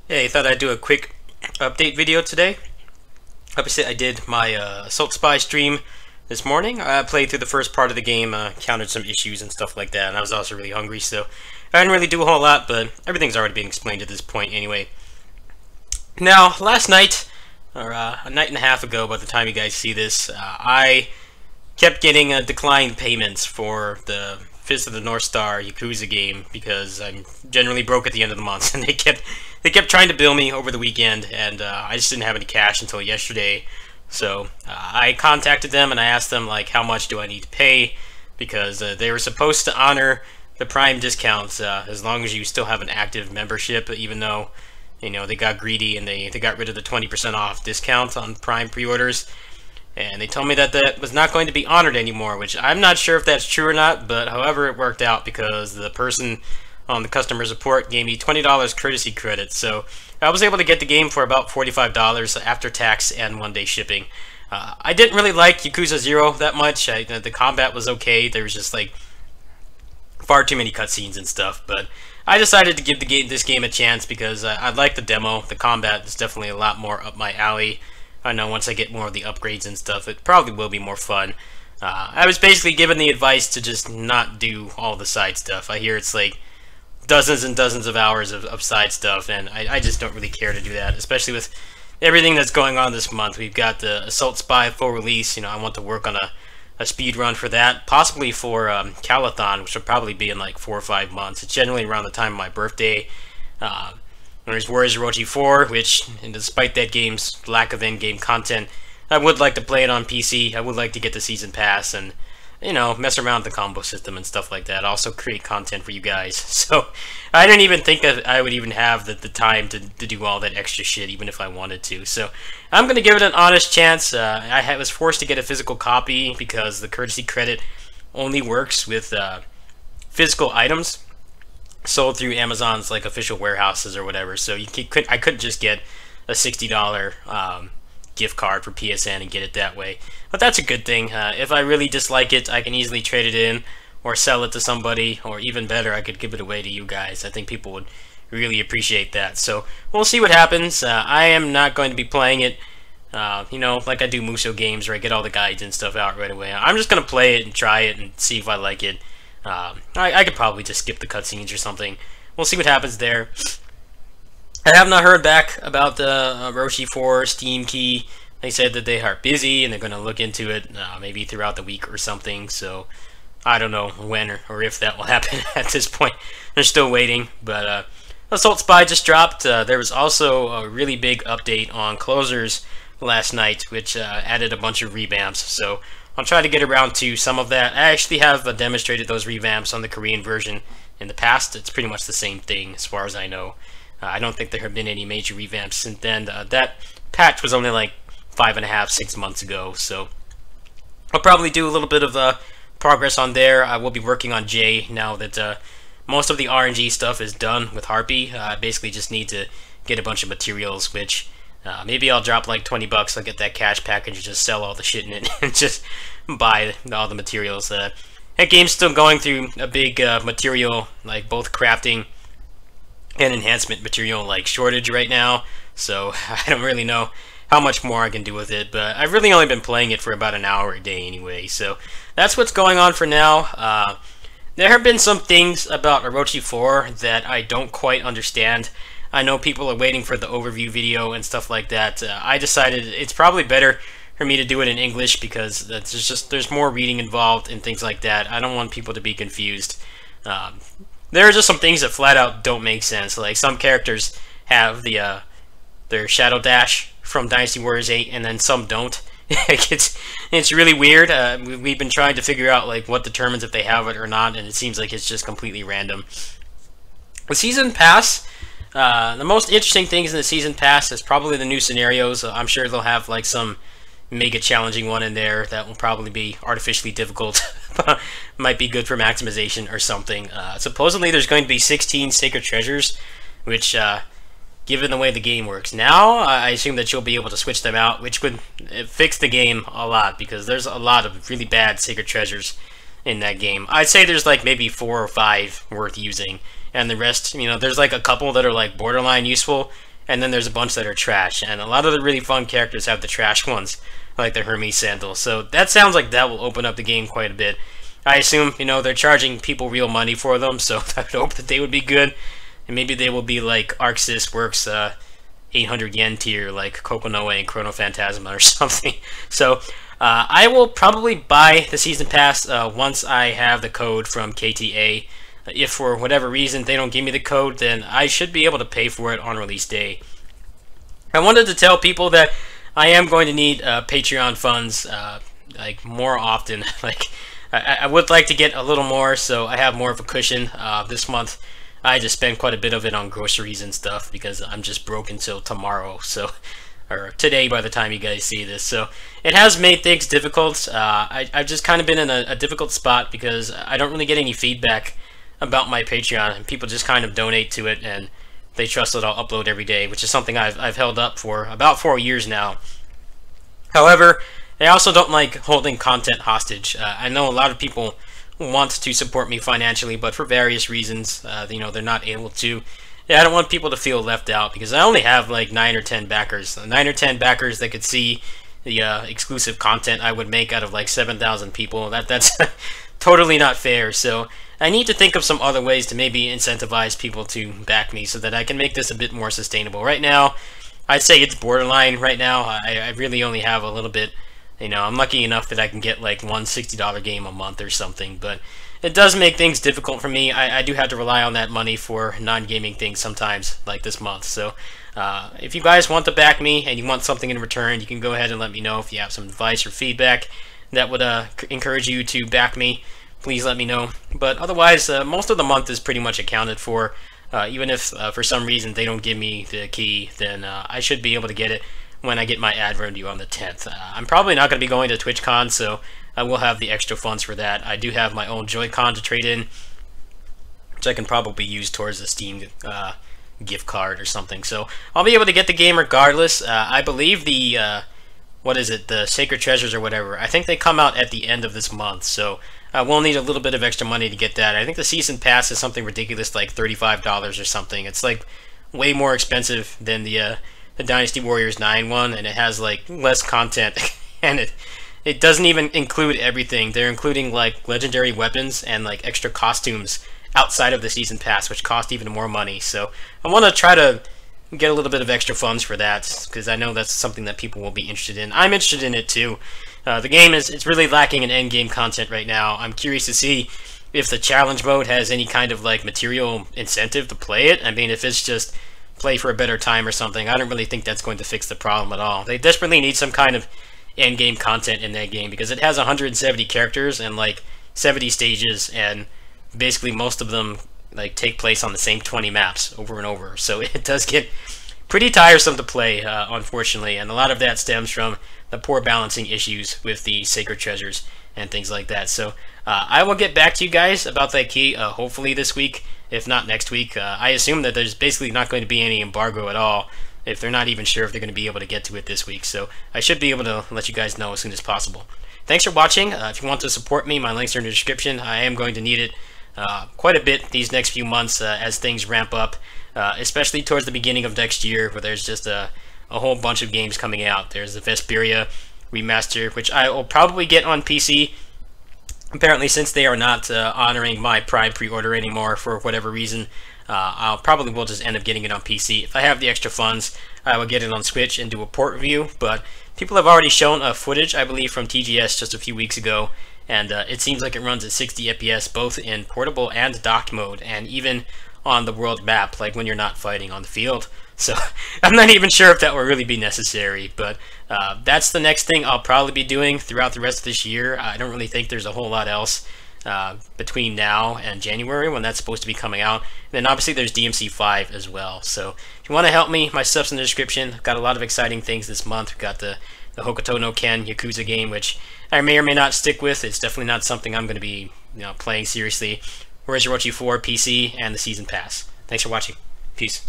Hey, I thought I'd do a quick update video today. Obviously, I did my Assault Spy stream this morning. I played through the first part of the game, countered some issues and stuff like that, and I was also really hungry, so I didn't really do a whole lot, but everything's already been explained at this point anyway. Now, last night, or a night and a half ago by the time you guys see this, I kept getting declined payments for the Fist of the North Star Yakuza game because I'm generally broke at the end of the month, and they kept trying to bill me over the weekend, and I just didn't have any cash until yesterday. So I contacted them and I asked them like how much do I need to pay because they were supposed to honor the Prime discounts as long as you still have an active membership, even though they got greedy and they got rid of the 20% off discount on Prime pre-orders. And they told me that that was not going to be honored anymore, which I'm not sure if that's true or not, but however it worked out because the person on the customer support gave me $20 courtesy credit, so I was able to get the game for about $45 after tax and one-day shipping. I didn't really like Yakuza 0 that much. The combat was okay, there was just like far too many cutscenes and stuff, but I decided to give this game a chance because I like the demo. The combat is definitely a lot more up my alley. I know once I get more of the upgrades and stuff, it probably will be more fun. I was basically given the advice to just not do all the side stuff. I hear it's like dozens and dozens of hours of side stuff, and I just don't really care to do that, especially with everything that's going on this month. We've got the Assault Spy full release. I want to work on a speed run for that, possibly for Calathon, which will probably be in like 4 or 5 months. It's generally around the time of my birthday. There's Warriors Orochi 4, which, and despite that game's lack of in-game content, I would like to play it on PC. I would like to get the Season Pass and, mess around with the combo system and stuff like that. Also create content for you guys. So, I didn't even think that I would even have the time to do all that extra shit, even if I wanted to. So, I'm going to give it an honest chance. I was forced to get a physical copy because the courtesy credit only works with physical items sold through Amazon's like official warehouses or whatever. So I couldn't just get a $60 gift card for PSN and get it that way. But that's a good thing. If I really dislike it, I can easily trade it in or sell it to somebody, or even better, I could give it away to you guys. I think people would really appreciate that. So we'll see what happens. I am not going to be playing it, like I do Muso games where I get all the guides and stuff out right away. I'm just going to play it and try it and see if I like it. I could probably just skip the cutscenes or something. We'll see what happens there. I have not heard back about the Orochi 4 Steam key. They said that they are busy and they're going to look into it maybe throughout the week or something. So I don't know when or if that will happen at this point. They're still waiting. But Assault Spy just dropped. There was also a really big update on Closers last night, which added a bunch of revamps. So I'll try to get around to some of that. I actually have demonstrated those revamps on the Korean version in the past. It's pretty much the same thing as far as I know. I don't think there have been any major revamps since then. That patch was only like 5.5, 6 months ago, so I'll probably do a little bit of progress on there. I will be working on J now that most of the RNG stuff is done with Harpy. I basically just need to get a bunch of materials, which maybe I'll drop like 20 bucks. I'll get that cash package and just sell all the shit in it and just buy all the materials. That game's still going through a big material, like both crafting and enhancement material like shortage right now. So I don't really know how much more I can do with it, but I've really only been playing it for about an hour a day anyway. So that's what's going on for now. There have been some things about Orochi 4 that I don't quite understand. I know people are waiting for the overview video and stuff like that. I decided it's probably better for me to do it in English because there's more reading involved and things like that. I don't want people to be confused. There are just some things that flat out don't make sense. Like some characters have their Shadow Dash from Dynasty Warriors 8, and then some don't. It's really weird. We've been trying to figure out like what determines if they have it or not, and it seems like it's just completely random. The Season Pass. The most interesting things in the Season Pass is probably the new scenarios. I'm sure they'll have like some mega challenging one in there that will probably be artificially difficult. Might be good for maximization or something. Supposedly there's going to be 16 sacred treasures, which given the way the game works now, I assume that you'll be able to switch them out, which would fix the game a lot because there's a lot of really bad sacred treasures in that game. I'd say there's like maybe 4 or 5 worth using, and the rest, there's like a couple that are like borderline useful, and then there's a bunch that are trash, and a lot of the really fun characters have the trash ones, like the Hermes sandal. So that sounds like that will open up the game quite a bit. I assume, you know, they're charging people real money for them, so I would hope that they would be good, and maybe they will be like Arc Sys Works 800 yen tier, like Kokonoe and Chrono Phantasma or something. So I will probably buy the Season Pass once I have the code from KTA. If for whatever reason they don't give me the code, then I should be able to pay for it on release day. I wanted to tell people that I am going to need Patreon funds like more often. Like I would like to get a little more, so I have more of a cushion. This month I just spent quite a bit of it on groceries and stuff because I'm just broke until tomorrow, so or today by the time you guys see this. So it has made things difficult. I've just kind of been in a difficult spot because I don't really get any feedback about my Patreon, and people just kind of donate to it and they trust that I'll upload every day, which is something I've held up for about 4 years now. However, I also don't like holding content hostage. I know a lot of people want to support me financially, but for various reasons, you know, they're not able to. Yeah, I don't want people to feel left out because I only have like 9 or 10 backers. 9 or 10 backers that could see the exclusive content I would make out of like 7,000 people. That's totally not fair. So I need to think of some other ways to maybe incentivize people to back me so that I can make this a bit more sustainable. Right now, I'd say it's borderline right now. I really only have a little bit. You know, I'm lucky enough that I can get like one $60 game a month or something, but it does make things difficult for me. I do have to rely on that money for non-gaming things sometimes, like this month. So if you guys want to back me and you want something in return, you can go ahead and let me know. If you have some advice or feedback that would encourage you to back me, please let me know. But otherwise, most of the month is pretty much accounted for. Even if for some reason they don't give me the key, then I should be able to get it when I get my ad revenue on the 10th. I'm probably not going to be going to TwitchCon, so I will have the extra funds for that. I do have my own Joy-Con to trade in, which I can probably use towards the Steam gift card or something. So I'll be able to get the game regardless. I believe the, what is it, the Sacred Treasures or whatever, I think they come out at the end of this month, so I will need a little bit of extra money to get that. I think the Season Pass is something ridiculous, like $35 or something. It's like way more expensive than the Dynasty Warriors 9 one, and it has like less content, and it doesn't even include everything. They're including like legendary weapons and like extra costumes outside of the Season Pass, which cost even more money. So I want to try to get a little bit of extra funds for that, because I know that's something that people will be interested in. I'm interested in it too. The game it's really lacking in end game content right now. I'm curious to see if the challenge mode has any kind of like material incentive to play it. I mean, if it's just play for a better time or something, I don't really think that's going to fix the problem at all. They desperately need some kind of end game content in that game, because it has 170 characters and like 70 stages, and basically most of them like take place on the same 20 maps over and over. So it does get pretty tiresome to play, unfortunately, and a lot of that stems from the poor balancing issues with the Sacred Treasures and things like that. So I will get back to you guys about that key hopefully this week, if not next week. I assume that there's basically not going to be any embargo at all, if they're not even sure if they're going to be able to get to it this week. So I should be able to let you guys know as soon as possible. Thanks for watching. If you want to support me, my links are in the description. I am going to need it quite a bit these next few months as things ramp up, especially towards the beginning of next year, where there's just a whole bunch of games coming out. There's the Vesperia remaster, which I will probably get on PC. Apparently, since they are not honoring my Prime pre-order anymore for whatever reason, I'll probably will just end up getting it on PC. If I have the extra funds, I will get it on Switch and do a port review. But people have already shown footage, I believe, from TGS just a few weeks ago, and it seems like it runs at 60 FPS both in portable and docked mode, and even on the world map, like when you're not fighting on the field. So I'm not even sure if that will really be necessary, but that's the next thing I'll probably be doing throughout the rest of this year. I don't really think there's a whole lot else between now and January, when that's supposed to be coming out. And then obviously there's DMC5 as well. So if you want to help me, my stuff's in the description. I've got a lot of exciting things this month. We've got the Hokuto no Ken Yakuza game, which I may or may not stick with. It's definitely not something I'm going to be playing seriously. Whereas Orochi 4 PC and the Season Pass. Thanks for watching. Peace.